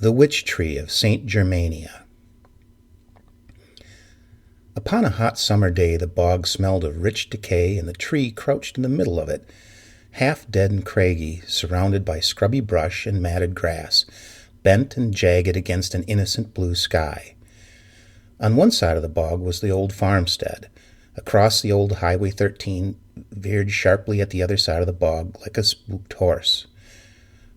The Witch Tree of St. Germania. Upon a hot summer day the bog smelled of rich decay, and the tree crouched in the middle of it, half dead and craggy, surrounded by scrubby brush and matted grass, bent and jagged against an innocent blue sky. On one side of the bog was the old farmstead. Across the old Highway 13 veered sharply at the other side of the bog like a spooked horse.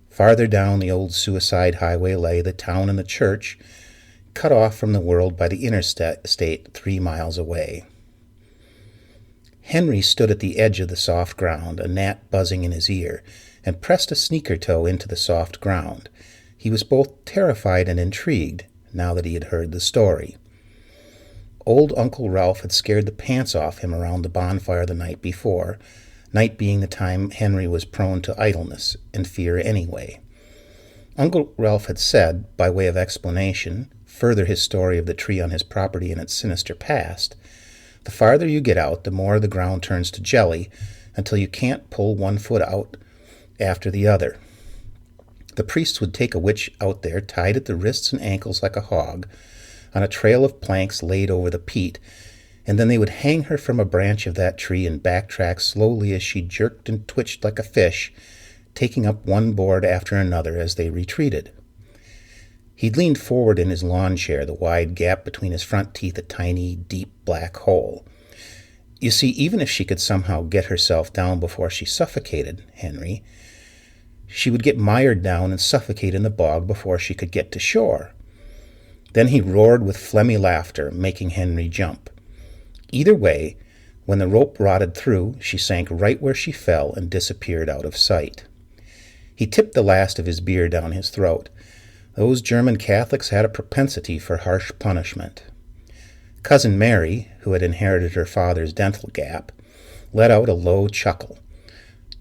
Farther down the old suicide highway lay the town and the church, cut off from the world by the interstate 3 miles away. Henry stood at the edge of the soft ground, a gnat buzzing in his ear, and pressed a sneaker toe into the soft ground. He was both terrified and intrigued, now that he had heard the story. Old Uncle Ralph had scared the pants off him around the bonfire the night before, night being the time Henry was prone to idleness and fear anyway. Uncle Ralph had said, by way of explanation, further his story of the tree on his property and its sinister past, the farther you get out, the more the ground turns to jelly, until you can't pull one foot out after the other. The priests would take a witch out there, tied at the wrists and ankles like a hog, on a trail of planks laid over the peat, and then they would hang her from a branch of that tree and backtrack slowly as she jerked and twitched like a fish, taking up one board after another as they retreated. He'd leaned forward in his lawn chair, the wide gap between his front teeth a tiny, deep black hole. You see, even if she could somehow get herself down before she suffocated Henry, she would get mired down and suffocate in the bog before she could get to shore. Then he roared with phlegmy laughter, making Henry jump. Either way, when the rope rotted through, she sank right where she fell and disappeared out of sight. He tipped the last of his beer down his throat. Those German Catholics had a propensity for harsh punishment. Cousin Mary, who had inherited her father's dental gap, let out a low chuckle.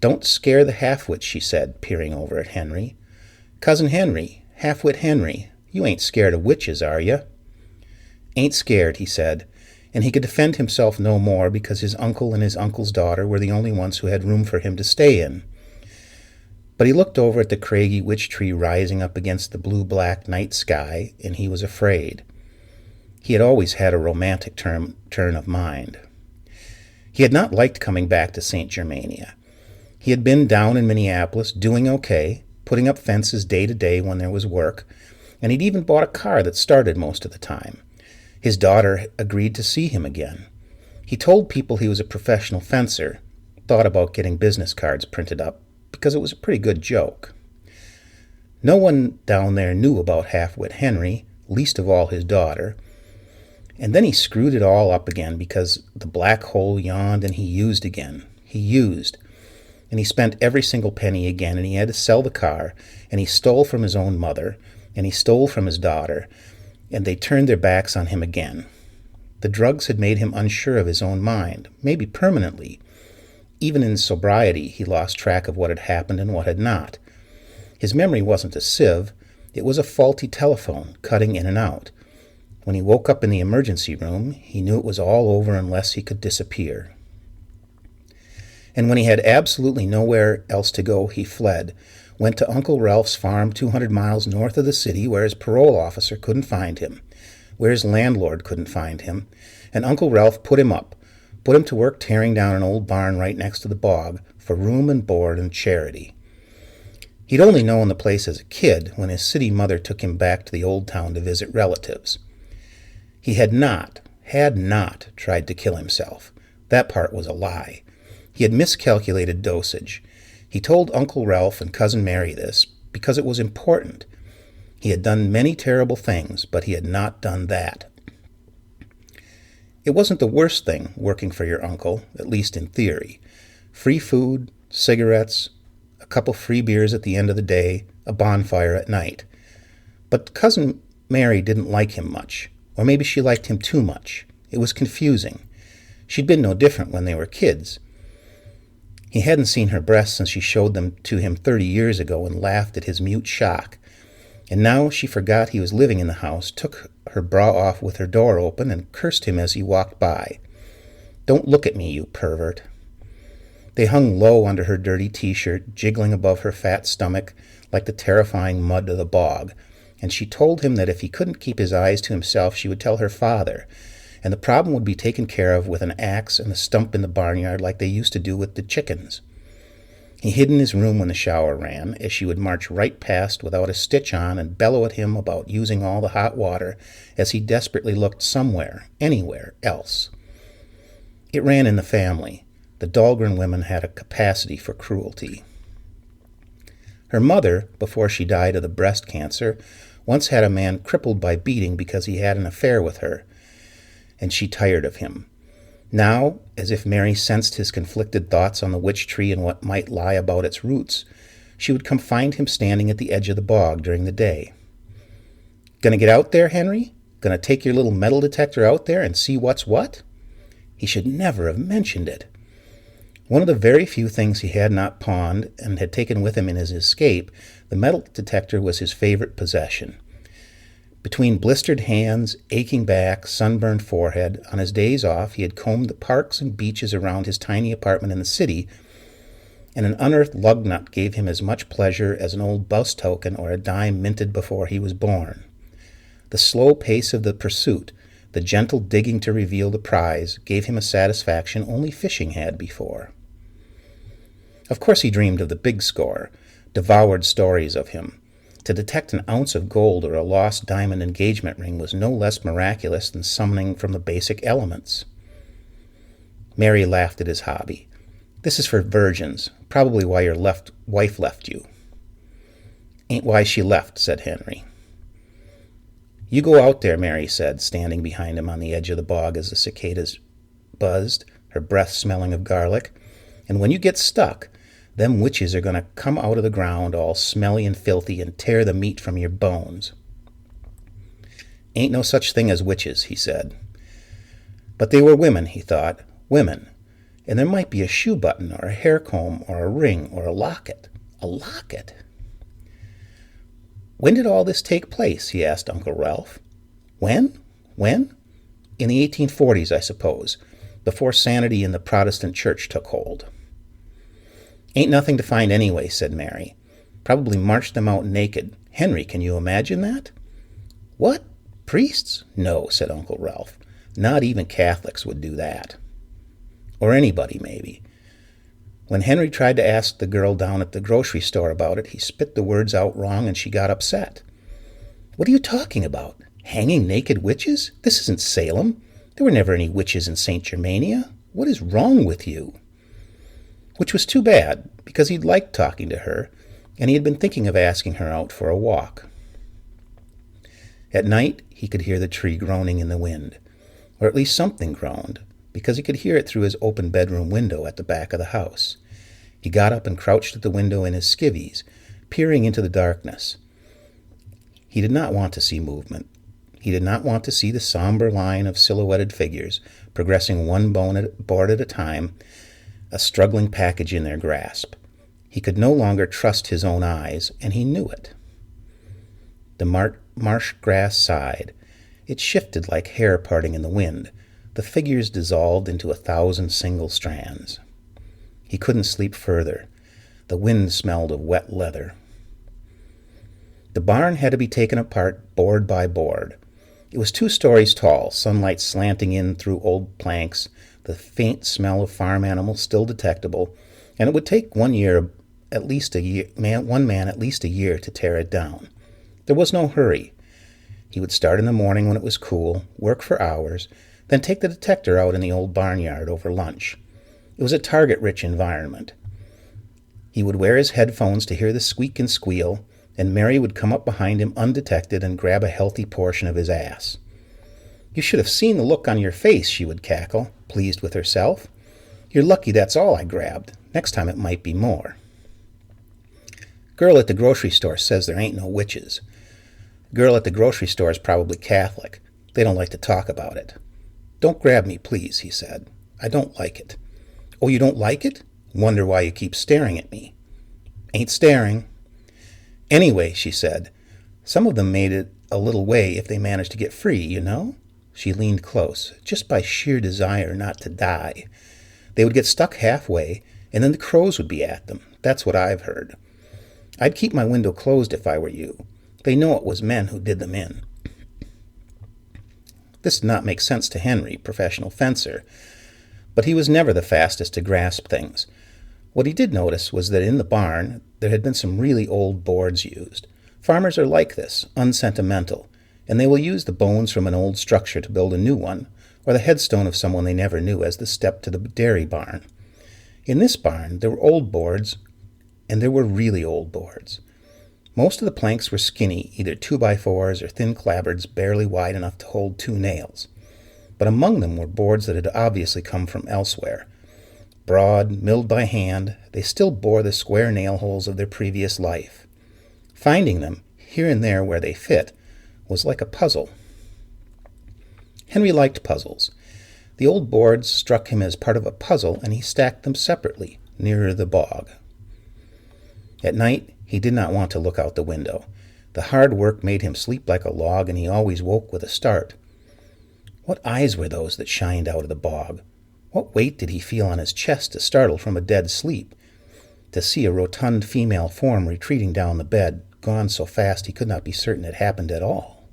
"Don't scare the half-wit," she said, peering over at Henry. "Cousin Henry, half-wit Henry, you ain't scared of witches, are you?" "Ain't scared," he said, and he could defend himself no more because his uncle and his uncle's daughter were the only ones who had room for him to stay in. But he looked over at the craggy witch tree rising up against the blue-black night sky, and he was afraid. He had always had a romantic turn of mind. He had not liked coming back to St. Germania. He had been down in Minneapolis, doing okay, putting up fences day to day when there was work, and he'd even bought a car that started most of the time. His daughter agreed to see him again. He told people he was a professional fencer, thought about getting business cards printed up, because it was a pretty good joke. No one down there knew about half-wit Henry, least of all his daughter. And then he screwed it all up again because the black hole yawned and he used again. He used. And he spent every single penny again, and he had to sell the car, and he stole from his own mother, and he stole from his daughter, and they turned their backs on him again. The drugs had made him unsure of his own mind, maybe permanently. Even in sobriety, he lost track of what had happened and what had not. His memory wasn't a sieve. It was a faulty telephone, cutting in and out. When he woke up in the emergency room, he knew it was all over unless he could disappear. And when he had absolutely nowhere else to go, he fled, went to Uncle Ralph's farm 200 miles north of the city, where his parole officer couldn't find him, where his landlord couldn't find him, and Uncle Ralph put him to work tearing down an old barn right next to the bog for room and board and charity. He'd only known the place as a kid when his city mother took him back to the old town to visit relatives. He had not tried to kill himself. That part was a lie. He had miscalculated dosage. He told Uncle Ralph and Cousin Mary this because it was important. He had done many terrible things, but he had not done that. It wasn't the worst thing working for your uncle, at least in theory. Free food, cigarettes, a couple free beers at the end of the day, a bonfire at night. But Cousin Mary didn't like him much, or maybe she liked him too much. It was confusing. She'd been no different when they were kids. He hadn't seen her breasts since she showed them to him 30 years ago and laughed at his mute shock. And now she forgot he was living in the house, took her bra off with her door open, and cursed him as he walked by. "Don't look at me, you pervert." They hung low under her dirty t-shirt, jiggling above her fat stomach like the terrifying mud of the bog, and she told him that if he couldn't keep his eyes to himself, she would tell her father, and the problem would be taken care of with an axe and a stump in the barnyard like they used to do with the chickens. He hid in his room when the shower ran, as she would march right past without a stitch on and bellow at him about using all the hot water as he desperately looked somewhere, anywhere else. It ran in the family. The Dahlgren women had a capacity for cruelty. Her mother, before she died of the breast cancer, once had a man crippled by beating because he had an affair with her, and she tired of him. Now, as if Mary sensed his conflicted thoughts on the witch tree and what might lie about its roots, she would come find him standing at the edge of the bog during the day. "Gonna get out there, Henry? Gonna take your little metal detector out there and see what's what?" He should never have mentioned it. One of the very few things he had not pawned and had taken with him in his escape, the metal detector was his favorite possession. Between blistered hands, aching back, sunburned forehead, on his days off he had combed the parks and beaches around his tiny apartment in the city, and an unearthed lug nut gave him as much pleasure as an old bus token or a dime minted before he was born. The slow pace of the pursuit, the gentle digging to reveal the prize, gave him a satisfaction only fishing had before. Of course he dreamed of the big score, devoured stories of him. To detect an ounce of gold or a lost diamond engagement ring was no less miraculous than summoning from the basic elements. Mary laughed at his hobby. "This is for virgins, probably why your wife left you." "Ain't why she left," said Henry. "You go out there," Mary said, standing behind him on the edge of the bog as the cicadas buzzed, her breath smelling of garlic. "And when you get stuck, them witches are going to come out of the ground all smelly and filthy and tear the meat from your bones." "Ain't no such thing as witches," he said. But they were women, he thought, women. And there might be a shoe button or a hair comb or a ring or a locket. A locket. "When did all this take place?" he asked Uncle Ralph. When? In the 1840s, I suppose, before sanity in the Protestant church took hold." "Ain't nothing to find anyway," said Mary. "Probably marched them out naked. Henry, can you imagine that?" "What? Priests? No," said Uncle Ralph. "Not even Catholics would do that." Or anybody, maybe. When Henry tried to ask the girl down at the grocery store about it, he spit the words out wrong and she got upset. "What are you talking about? Hanging naked witches? This isn't Salem. There were never any witches in St. Germania. What is wrong with you?" Which was too bad, because he'd liked talking to her, and he had been thinking of asking her out for a walk. At night, he could hear the tree groaning in the wind, or at least something groaned, because he could hear it through his open bedroom window at the back of the house. He got up and crouched at the window in his skivvies, peering into the darkness. He did not want to see movement. He did not want to see the somber line of silhouetted figures, progressing one board at a time, a struggling package in their grasp. He could no longer trust his own eyes, and he knew it. The marsh grass sighed. It shifted like hair parting in the wind. The figures dissolved into 1,000 single strands. He couldn't sleep further. The wind smelled of wet leather. The barn had to be taken apart board by board. It was 2 stories tall, sunlight slanting in through old planks, the faint smell of farm animals still detectable, and it would take one man at least a year to tear it down. There was no hurry. He would start in the morning when it was cool, work for hours, then take the detector out in the old barnyard over lunch. It was a target-rich environment. He would wear his headphones to hear the squeak and squeal, and Mary would come up behind him undetected and grab a healthy portion of his ass. "You should have seen the look on your face," she would cackle, pleased with herself. "You're lucky that's all I grabbed. Next time it might be more." "Girl at the grocery store says there ain't no witches." "Girl at the grocery store is probably Catholic. They don't like to talk about it." "Don't grab me, please," he said. "I don't like it." "Oh, you don't like it? Wonder why you keep staring at me." "Ain't staring." "Anyway," she said, "some of them made it a little way if they managed to get free, you know?" She leaned close, just by sheer desire not to die. "They would get stuck halfway, and then the crows would be at them. That's what I've heard. I'd keep my window closed if I were you. They know it was men who did them in. This did not make sense to Henry, professional fencer, but he was never the fastest to grasp things. What he did notice was that in the barn there had been some really old boards used. Farmers are like this, unsentimental, and they will use the bones from an old structure to build a new one, or the headstone of someone they never knew as the step to the dairy barn. In this barn there were old boards, and there were really old boards. Most of the planks were skinny, either 2x4s or thin clapboards barely wide enough to hold 2 nails. But among them were boards that had obviously come from elsewhere. Broad, milled by hand, they still bore the square nail holes of their previous life. Finding them, here and there where they fit, was like a puzzle. Henry liked puzzles. The old boards struck him as part of a puzzle, and he stacked them separately, nearer the bog. At night, he did not want to look out the window. The hard work made him sleep like a log, and he always woke with a start. What eyes were those that shined out of the bog? What weight did he feel on his chest to startle from a dead sleep? To see a rotund female form retreating down the bed, gone so fast he could not be certain it happened at all.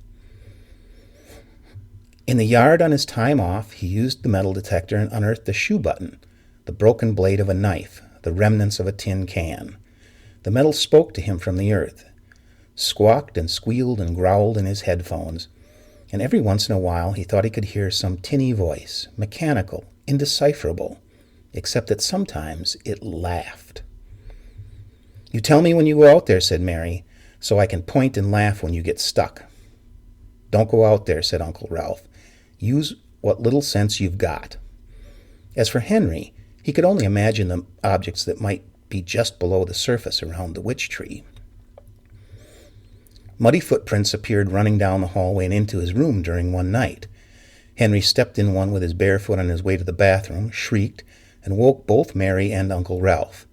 In the yard on his time off, he used the metal detector and unearthed the shoe button, the broken blade of a knife, the remnants of a tin can. The metal spoke to him from the earth, squawked and squealed and growled in his headphones, and every once in a while he thought he could hear some tinny voice, mechanical, indecipherable, except that sometimes it laughed. "You tell me when you go out there," said Mary, "so I can point and laugh when you get stuck." "Don't go out there," said Uncle Ralph. "Use what little sense you've got." As for Henry, he could only imagine the objects that might be just below the surface around the witch tree. Muddy footprints appeared running down the hallway and into his room during one night. Henry stepped in one with his bare foot on his way to the bathroom, shrieked, and woke both Mary and Uncle Ralph.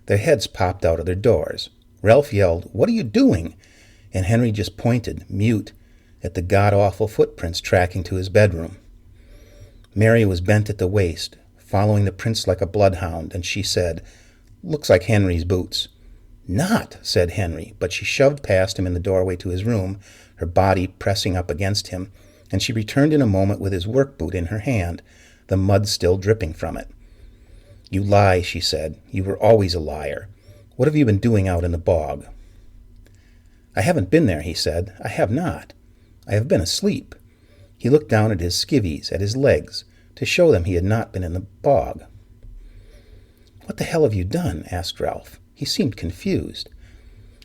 Their heads popped out of their doors. Ralph yelled, "What are you doing?" And Henry just pointed, mute, at the god-awful footprints tracking to his bedroom. Mary was bent at the waist, following the prints like a bloodhound, and she said, "Looks like Henry's boots." "Not," said Henry, but she shoved past him in the doorway to his room, her body pressing up against him, and she returned in a moment with his work boot in her hand, the mud still dripping from it. "You lie," she said. "You were always a liar. What have you been doing out in the bog?" "I haven't been there," he said. "I have not. I have been asleep." He looked down at his skivvies, at his legs, to show them he had not been in the bog. "What the hell have you done?" asked Ralph. He seemed confused.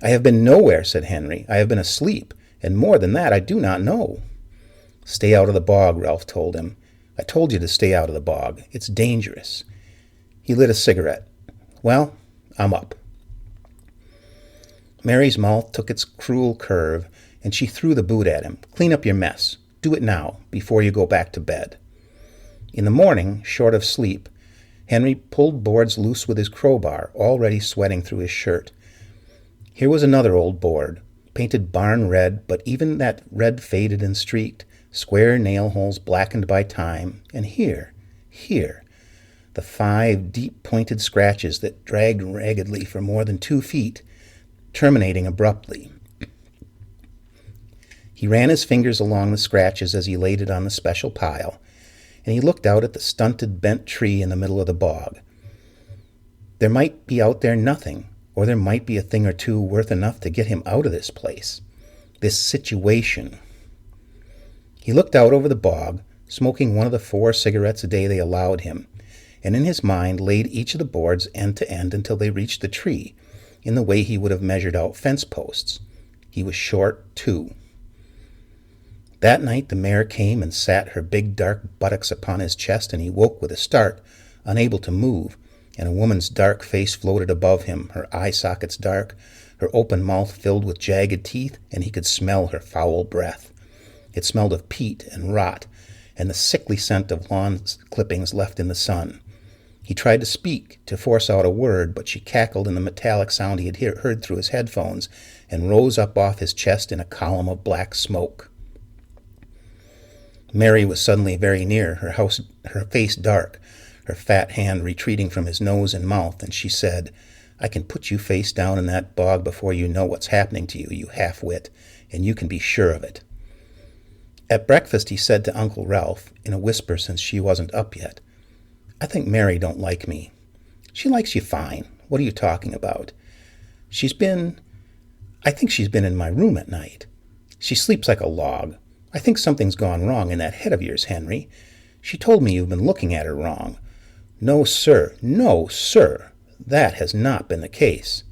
"I have been nowhere," said Henry. "I have been asleep, and more than that I do not know." "Stay out of the bog," Ralph told him. "I told you to stay out of the bog. It's dangerous." He lit a cigarette. "Well, I'm up." Mary's mouth took its cruel curve, and she threw the boot at him. "Clean up your mess. Do it now, before you go back to bed." In the morning, short of sleep, Henry pulled boards loose with his crowbar, already sweating through his shirt. Here was another old board, painted barn red, but even that red faded and streaked, square nail holes blackened by time, and here, the 5 deep-pointed scratches that dragged raggedly for more than 2 feet, terminating abruptly. He ran his fingers along the scratches as he laid it on the special pile, and he looked out at the stunted, bent tree in the middle of the bog. There might be out there nothing, or there might be a thing or two worth enough to get him out of this place, this situation. He looked out over the bog, smoking one of the 4 cigarettes a day they allowed him, and in his mind laid each of the boards end to end until they reached the tree, in the way he would have measured out fence posts. He was short, too. That night the mare came and sat her big dark buttocks upon his chest, and he woke with a start, unable to move, and a woman's dark face floated above him, her eye sockets dark, her open mouth filled with jagged teeth, and he could smell her foul breath. It smelled of peat and rot, and the sickly scent of lawn clippings left in the sun. He tried to speak, to force out a word, but she cackled in the metallic sound he had heard through his headphones, and rose up off his chest in a column of black smoke. Mary was suddenly very near, her face dark, her fat hand retreating from his nose and mouth, and she said, I can put you face down in that bog before you know what's happening to you, you half-wit, and you can be sure of it." At breakfast he said to Uncle Ralph, in a whisper since she wasn't up yet, "I think Mary don't like me." "She likes you fine. What are you talking about?" I think she's been in my room at night. She sleeps like a log. I think something's gone wrong in that head of yours, Henry. She told me you've been looking at her wrong." "No, sir. No, sir. That has not been the case."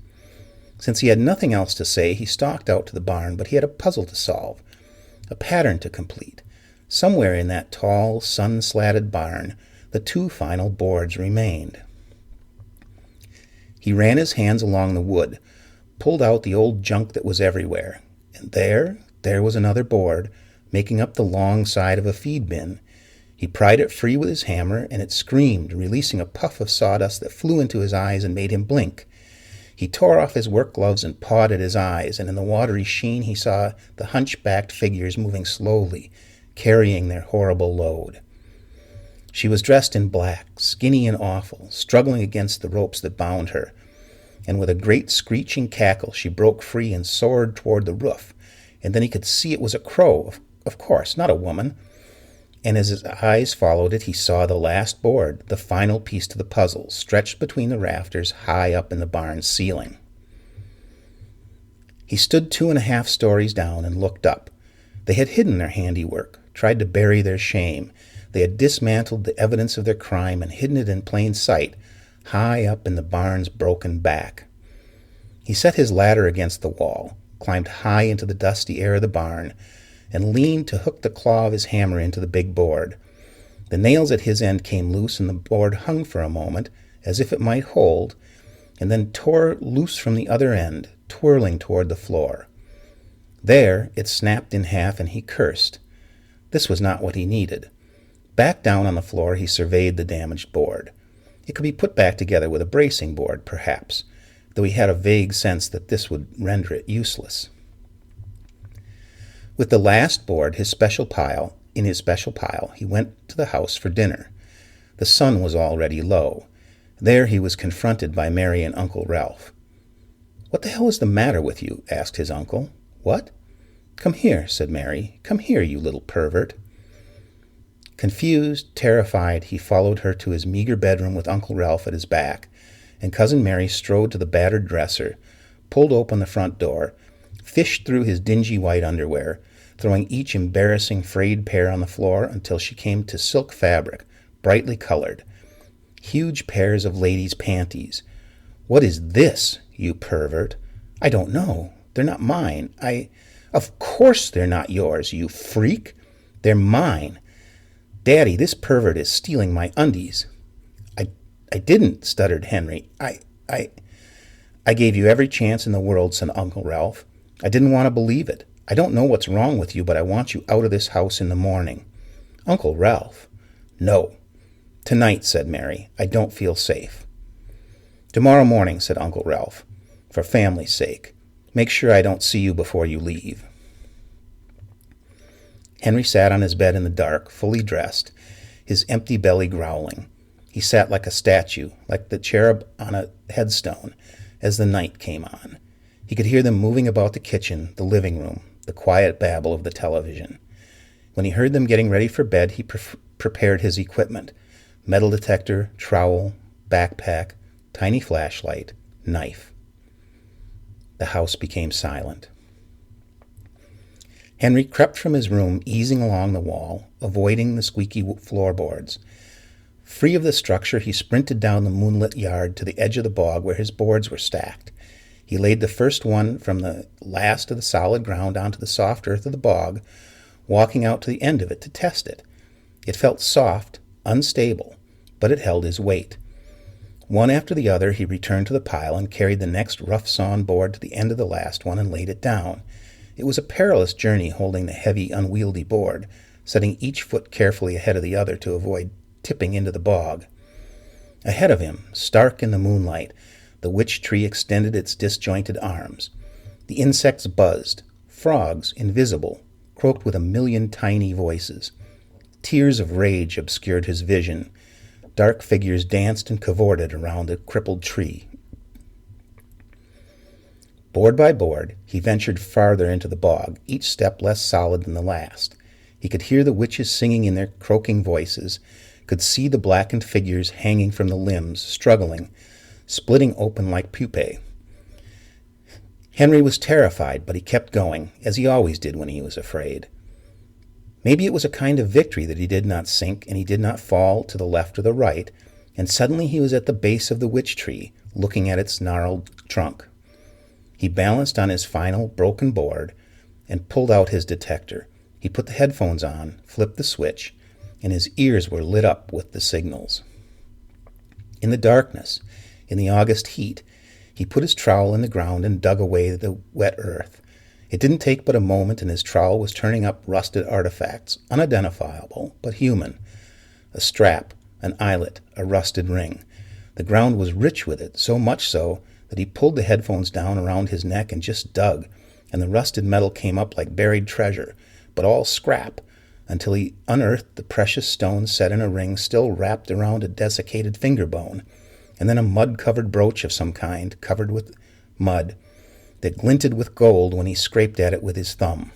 Since he had nothing else to say, he stalked out to the barn, but he had a puzzle to solve, a pattern to complete. Somewhere in that tall, sun-slatted barn, the 2 final boards remained. He ran his hands along the wood, pulled out the old junk that was everywhere, and there was another board, making up the long side of a feed bin. He pried it free with his hammer, and it screamed, releasing a puff of sawdust that flew into his eyes and made him blink. He tore off his work gloves and pawed at his eyes, and in the watery sheen he saw the hunchbacked figures moving slowly, carrying their horrible load. She was dressed in black, skinny and awful, struggling against the ropes that bound her, and with a great screeching cackle she broke free and soared toward the roof, and then he could see it was a crow, of course, not a woman. And as his eyes followed it, he saw the last board, the final piece to the puzzle, stretched between the rafters high up in the barn's ceiling. He stood 2.5 stories down and looked up. They had hidden their handiwork, tried to bury their shame. They had dismantled the evidence of their crime and hidden it in plain sight, high up in the barn's broken back. He set his ladder against the wall, climbed high into the dusty air of the barn, and leaned to hook the claw of his hammer into the big board. The nails at his end came loose, and the board hung for a moment, as if it might hold, and then tore loose from the other end, twirling toward the floor. There it snapped in half, and he cursed. This was not what he needed. Back down on the floor he surveyed the damaged board. It could be put back together with a bracing board, perhaps, though he had a vague sense that this would render it useless. With the last board in his special pile, he went to the house for dinner. The sun was already low. There he was confronted by Mary and Uncle Ralph. "What the hell is the matter with you?" asked his uncle. "What?" "Come here," said Mary. "Come here, you little pervert." Confused, terrified, he followed her to his meager bedroom with Uncle Ralph at his back, and Cousin Mary strode to the battered dresser, pulled open the front door, fished through his dingy white underwear, throwing each embarrassing frayed pair on the floor until she came to silk fabric, brightly colored. Huge pairs of ladies' panties. "What is this, you pervert?" "I don't know. They're not mine. Of course they're not yours, you freak. They're mine. Daddy, this pervert is stealing my undies." I didn't," stuttered Henry. I gave you every chance in the world," said Uncle Ralph. "I didn't want to believe it. I don't know what's wrong with you, but I want you out of this house in the morning." "Uncle Ralph." "No." "Tonight," said Mary. "I don't feel safe." "Tomorrow morning," said Uncle Ralph. "For family's sake. Make sure I don't see you before you leave." Henry sat on his bed in the dark, fully dressed, his empty belly growling. He sat like a statue, like the cherub on a headstone, as the night came on. He could hear them moving about the kitchen, the living room, the quiet babble of the television. When he heard them getting ready for bed, he prepared his equipment: metal detector, trowel, backpack, tiny flashlight, knife. The house became silent. Henry crept from his room, easing along the wall, avoiding the squeaky floorboards. Free of the structure, he sprinted down the moonlit yard to the edge of the bog where his boards were stacked. He laid the first one from the last of the solid ground onto the soft earth of the bog, walking out to the end of it to test it. It felt soft, unstable, but it held his weight. One after the other, he returned to the pile and carried the next rough-sawn board to the end of the last one and laid it down. It was a perilous journey holding the heavy, unwieldy board, setting each foot carefully ahead of the other to avoid tipping into the bog. Ahead of him, stark in the moonlight, the witch tree extended its disjointed arms. The insects buzzed. Frogs, invisible, croaked with 1,000,000 tiny voices. Tears of rage obscured his vision. Dark figures danced and cavorted around the crippled tree. Board by board, he ventured farther into the bog, each step less solid than the last. He could hear the witches singing in their croaking voices, could see the blackened figures hanging from the limbs, struggling, splitting open like pupae. Henry was terrified, but he kept going, as he always did when he was afraid. Maybe it was a kind of victory that he did not sink and he did not fall to the left or the right, and suddenly he was at the base of the witch tree, looking at its gnarled trunk. He balanced on his final broken board and pulled out his detector. He put the headphones on, flipped the switch, and his ears were lit up with the signals. In the darkness, in the August heat, he put his trowel in the ground and dug away the wet earth. It didn't take but a moment, and his trowel was turning up rusted artifacts, unidentifiable but human. A strap, an eyelet, a rusted ring. The ground was rich with it, so much so that he pulled the headphones down around his neck and just dug, and the rusted metal came up like buried treasure, but all scrap, until he unearthed the precious stone set in a ring still wrapped around a desiccated finger bone, and then a mud-covered brooch of some kind, covered with mud, that glinted with gold when he scraped at it with his thumb.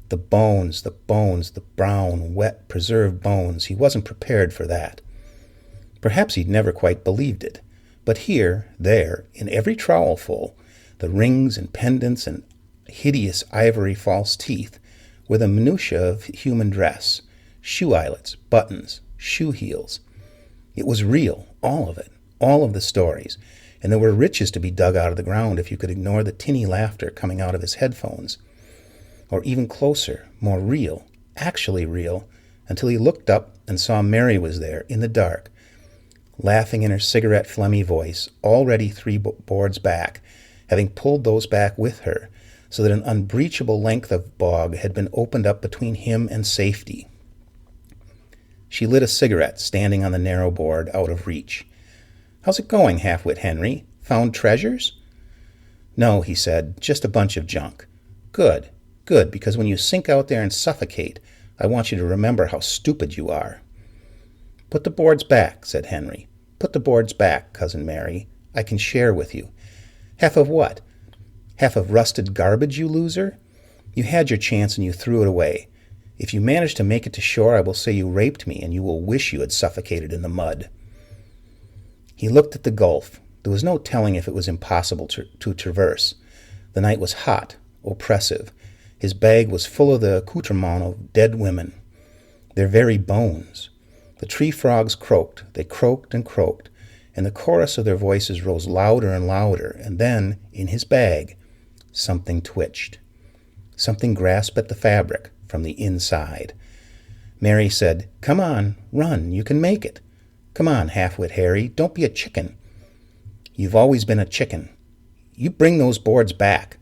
The bones, the brown, wet, preserved bones. He wasn't prepared for that. Perhaps he'd never quite believed it. But here, there, in every trowelful, the rings and pendants and hideous ivory false teeth were the minutiae of human dress, shoe eyelets, buttons, shoe heels. It was real, all of it, all of the stories, and there were riches to be dug out of the ground if you could ignore the tinny laughter coming out of his headphones. Or even closer, more real, actually real, until he looked up and saw Mary was there, in the dark, laughing in her cigarette-phlegmy voice, already 3 boards back, having pulled those back with her, so that an unbreachable length of bog had been opened up between him and safety. She lit a cigarette, standing on the narrow board, out of reach. "How's it going, Half-Wit Henry? Found treasures?" "No," he said, "just a bunch of junk." "Good, good, because when you sink out there and suffocate, I want you to remember how stupid you are." "Put the boards back," said Henry. "Put the boards back, Cousin Mary. I can share with you." "Half of what? Half of rusted garbage, you loser? You had your chance and you threw it away. If you manage to make it to shore, I will say you raped me, and you will wish you had suffocated in the mud." He looked at the gulf. There was no telling if it was impossible to traverse. The night was hot, oppressive. His bag was full of the accoutrement of dead women, their very bones. The tree frogs croaked. They croaked and croaked, and the chorus of their voices rose louder and louder, and then, in his bag, something twitched. Something grasped at the fabric from the inside. Mary said, "Come on, run, you can make it. Come on, Half-Wit Harry, don't be a chicken. You've always been a chicken. You bring those boards back.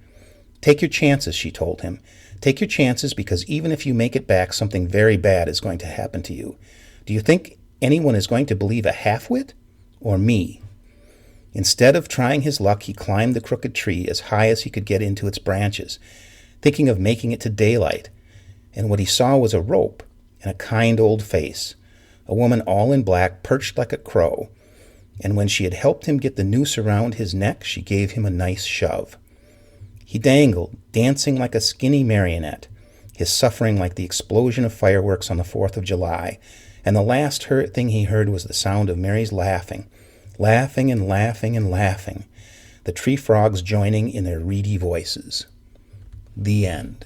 Take your chances," she told him. "Take your chances, because even if you make it back, something very bad is going to happen to you. Do you think anyone is going to believe a half-wit? Or me?" Instead of trying his luck, he climbed the crooked tree as high as he could get into its branches, thinking of making it to daylight. And what he saw was a rope and a kind old face, a woman all in black, perched like a crow. And when she had helped him get the noose around his neck, she gave him a nice shove. He dangled, dancing like a skinny marionette, his suffering like the explosion of fireworks on the 4th of July, and the last thing he heard was the sound of Mary's laughing, laughing and laughing and laughing, the tree frogs joining in their reedy voices. The end.